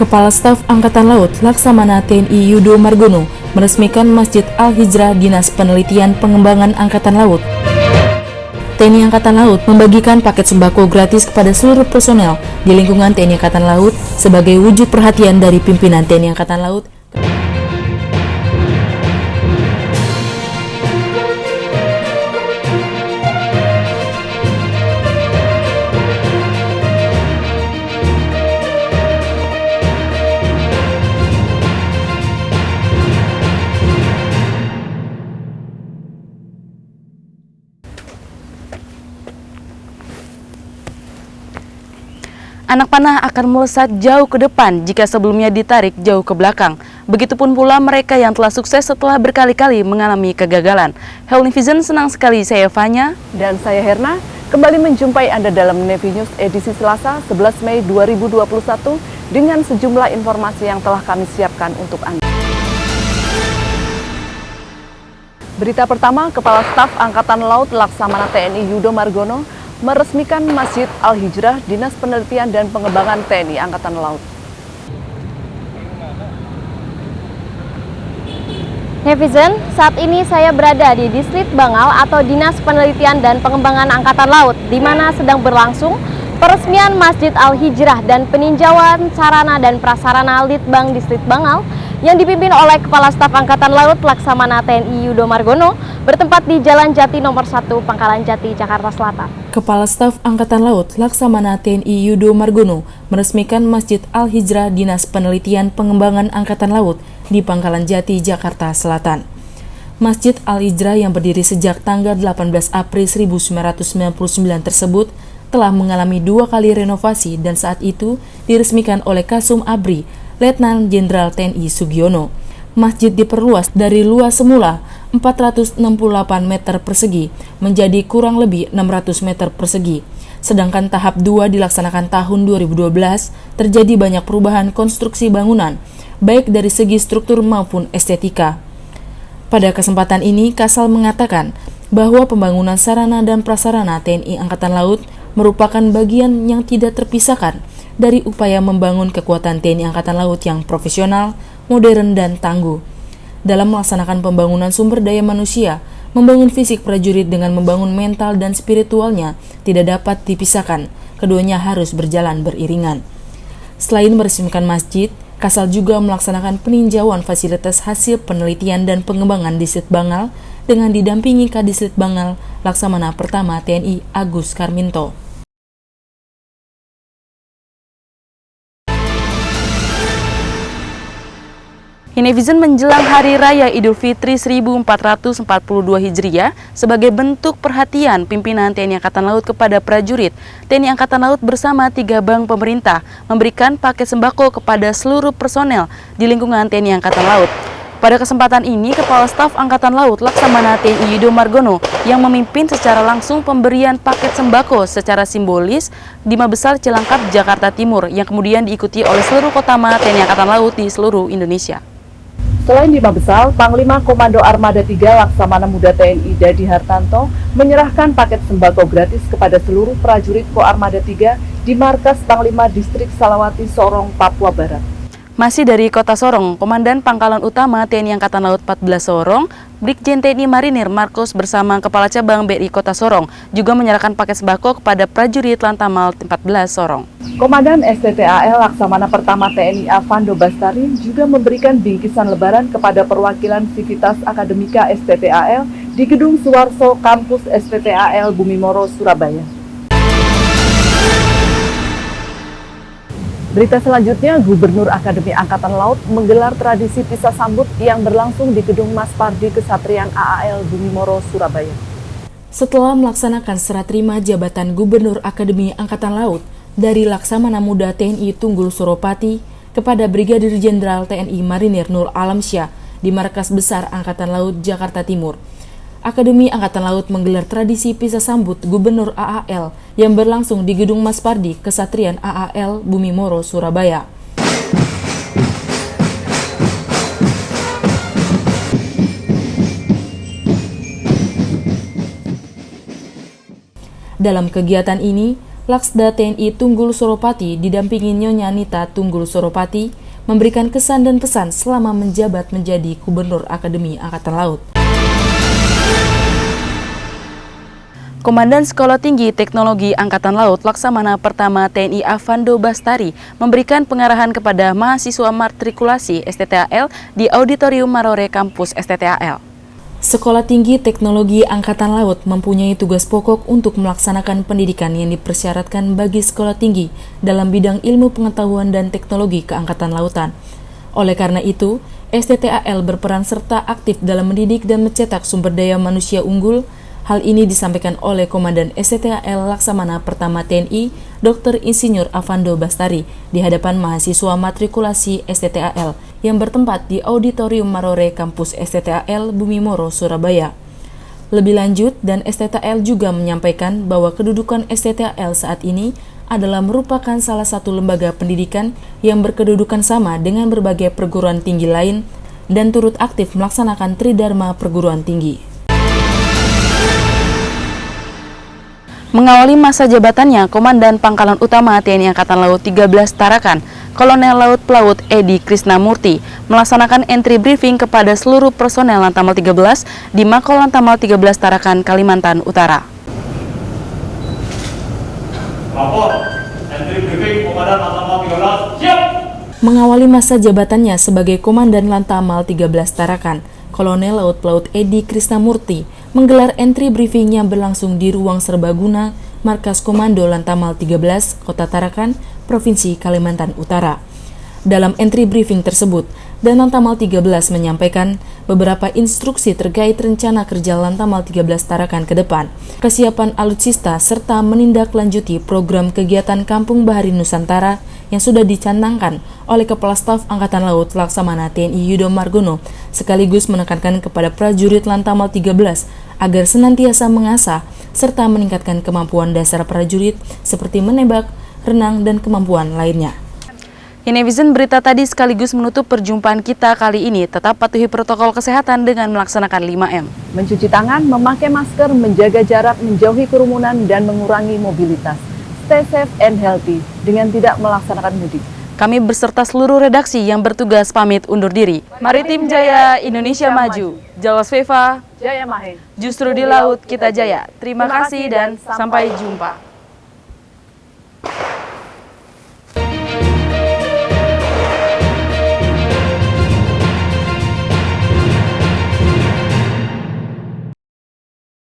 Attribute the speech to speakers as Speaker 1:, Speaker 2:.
Speaker 1: Kepala Staf Angkatan Laut Laksamana TNI Yudo Margono meresmikan Masjid Al-Hijrah Dinas Penelitian Pengembangan Angkatan Laut. TNI Angkatan Laut membagikan paket sembako gratis kepada seluruh personel di lingkungan TNI Angkatan Laut sebagai wujud perhatian dari pimpinan TNI Angkatan Laut.
Speaker 2: Anak panah akan melesat jauh ke depan jika sebelumnya ditarik jauh ke belakang. Begitupun pula mereka yang telah sukses setelah berkali-kali mengalami kegagalan. Hello Vision, senang sekali saya Fanya
Speaker 3: dan saya Herna kembali menjumpai Anda dalam Nevi News edisi Selasa 11 Mei 2021 dengan sejumlah informasi yang telah kami siapkan untuk Anda. Berita pertama, Kepala Staf Angkatan Laut Laksamana TNI Yudo Margono meresmikan Masjid Al-Hijrah Dinas Penelitian dan Pengembangan TNI Angkatan Laut.
Speaker 4: Netizen, saat ini saya berada di Distrik Bangal atau Dinas Penelitian dan Pengembangan Angkatan Laut, di mana sedang berlangsung peresmian Masjid Al-Hijrah dan peninjauan sarana dan prasarana Litbang Distrik Bangal yang dipimpin oleh Kepala Staf Angkatan Laut Laksamana TNI Yudo Margono bertempat di Jalan Jati Nomor 1 Pangkalan Jati, Jakarta Selatan.
Speaker 1: Kepala Staf Angkatan Laut Laksamana TNI Yudo Margono meresmikan Masjid Al-Hijrah Dinas Penelitian Pengembangan Angkatan Laut di Pangkalan Jati, Jakarta Selatan. Masjid Al-Hijrah yang berdiri sejak tanggal 18 April 1999 tersebut telah mengalami 2 kali renovasi dan saat itu diresmikan oleh Kasum Abri, Letnan Jenderal TNI Sugiono. Masjid diperluas dari luas semula 468 meter persegi menjadi kurang lebih 600 meter persegi. Sedangkan tahap 2 dilaksanakan tahun 2012, terjadi banyak perubahan konstruksi bangunan, baik dari segi struktur maupun estetika. Pada kesempatan ini, Kasal mengatakan bahwa pembangunan sarana dan prasarana TNI Angkatan Laut merupakan bagian yang tidak terpisahkan dari upaya membangun kekuatan TNI Angkatan Laut yang profesional, modern, dan tangguh. Dalam melaksanakan pembangunan sumber daya manusia, membangun fisik prajurit dengan membangun mental dan spiritualnya tidak dapat dipisahkan, keduanya harus berjalan beriringan. Selain meresmikan masjid, Kasal juga melaksanakan peninjauan fasilitas hasil penelitian dan pengembangan Distrik Bangal dengan didampingi Kadislit Bangal Laksamana Pertama TNI Agus Karminto.
Speaker 2: Netizen, menjelang Hari Raya Idul Fitri 1442 Hijriah, sebagai bentuk perhatian pimpinan TNI Angkatan Laut kepada prajurit, TNI Angkatan Laut bersama 3 bank pemerintah memberikan paket sembako kepada seluruh personel di lingkungan TNI Angkatan Laut. Pada kesempatan ini, Kepala Staf Angkatan Laut Laksamana TNI Yudo Margono yang memimpin secara langsung pemberian paket sembako secara simbolis di Mabesar Cilangkap, Jakarta Timur, yang kemudian diikuti oleh seluruh Kotama TNI Angkatan Laut di seluruh Indonesia.
Speaker 3: Selain di Mabesar, Panglima Komando Armada 3 Laksamana Muda TNI Dadi Hartanto menyerahkan paket sembako gratis kepada seluruh prajurit Koarmada 3 di markas Panglima Distrik Salawati, Sorong, Papua Barat.
Speaker 2: Masih dari Kota Sorong, Komandan Pangkalan Utama TNI Angkatan Laut 14 Sorong, Brigjen TNI Marinir Markus bersama Kepala Cabang BRI Kota Sorong juga menyerahkan paket sembako kepada prajurit Lantamal 14 Sorong.
Speaker 3: Komandan STTAL Laksamana Pertama TNI Avando Bastari juga memberikan bingkisan lebaran kepada perwakilan Sivitas Akademika STTAL di Gedung Suwarso Kampus STTAL Bumimoro, Surabaya. Berita selanjutnya, Gubernur Akademi Angkatan Laut menggelar tradisi pisah sambut yang berlangsung di Gedung Mas Pardi Kesatrian AAL Bumimoro, Surabaya.
Speaker 1: Setelah melaksanakan serah terima jabatan Gubernur Akademi Angkatan Laut dari Laksamana Muda TNI Tunggul Suropati kepada Brigadir Jenderal TNI Marinir Nur Alamsyah di Markas Besar Angkatan Laut Jakarta Timur, Akademi Angkatan Laut menggelar tradisi pisah sambut Gubernur AAL yang berlangsung di Gedung Mas Pardi Kesatrian AAL Bumimoro, Surabaya. Dalam kegiatan ini, Laksda TNI Tunggul Suropati didampingi Nyonya Anita Tunggul Suropati memberikan kesan dan pesan selama menjabat menjadi Gubernur Akademi Angkatan Laut.
Speaker 2: Komandan Sekolah Tinggi Teknologi Angkatan Laut Laksamana Pertama TNI Avando Bastari memberikan pengarahan kepada mahasiswa matrikulasi STTAL di Auditorium Marore Kampus STTAL.
Speaker 1: Sekolah Tinggi Teknologi Angkatan Laut mempunyai tugas pokok untuk melaksanakan pendidikan yang dipersyaratkan bagi sekolah tinggi dalam bidang ilmu pengetahuan dan teknologi keangkatan lautan. Oleh karena itu, STTAL berperan serta aktif dalam mendidik dan mencetak sumber daya manusia unggul. Hal ini disampaikan oleh Komandan STTAL Laksamana Pertama TNI, Dr. Insinyur Avando Bastari, di hadapan mahasiswa matrikulasi STTAL yang bertempat di Auditorium Marore Kampus STTAL Bumi Moro, Surabaya. Lebih lanjut, dan STTAL juga menyampaikan bahwa kedudukan STTAL saat ini adalah merupakan salah satu lembaga pendidikan yang berkedudukan sama dengan berbagai perguruan tinggi lain dan turut aktif melaksanakan Tridharma Perguruan Tinggi.
Speaker 2: Mengawali masa jabatannya, Komandan Pangkalan Utama TNI Angkatan Laut 13 Tarakan, Kolonel Laut Pelaut Edi Krisnamurti, melaksanakan entry briefing kepada seluruh personel Lantamal 13 di Mako Lantamal 13 Tarakan, Kalimantan Utara.
Speaker 5: Lapor, entry briefing Komandan Lantamal 13, siap!
Speaker 1: Mengawali masa jabatannya sebagai Komandan Lantamal 13 Tarakan, Kolonel Laut Pelaut Edi Krisnamurti menggelar entry briefing yang berlangsung di Ruang Serbaguna, Markas Komando Lantamal 13, Kota Tarakan, Provinsi Kalimantan Utara. Dalam entry briefing tersebut, Dan Lantamal 13 menyampaikan beberapa instruksi terkait rencana kerja Lantamal 13 Tarakan ke depan, kesiapan alutsista, serta menindaklanjuti program kegiatan Kampung Bahari Nusantara yang sudah dicanangkan oleh Kepala Staf Angkatan Laut Laksamana TNI Yudo Margono, sekaligus menekankan kepada prajurit Lantamal 13 agar senantiasa mengasah serta meningkatkan kemampuan dasar prajurit seperti menembak, renang, dan kemampuan lainnya.
Speaker 2: Inevision berita tadi sekaligus menutup perjumpaan kita kali ini. Tetap patuhi protokol kesehatan dengan melaksanakan 5M.
Speaker 3: Mencuci tangan, memakai masker, menjaga jarak, menjauhi kerumunan, dan mengurangi mobilitas. Stay safe and healthy dengan tidak melaksanakan mudik.
Speaker 2: Kami beserta seluruh redaksi yang bertugas pamit undur diri. Maritim Jaya, Indonesia Maju. Jawas Veva,
Speaker 3: Jaya Mahe.
Speaker 2: Justru di laut kita jaya. Terima kasih dan sampai jumpa.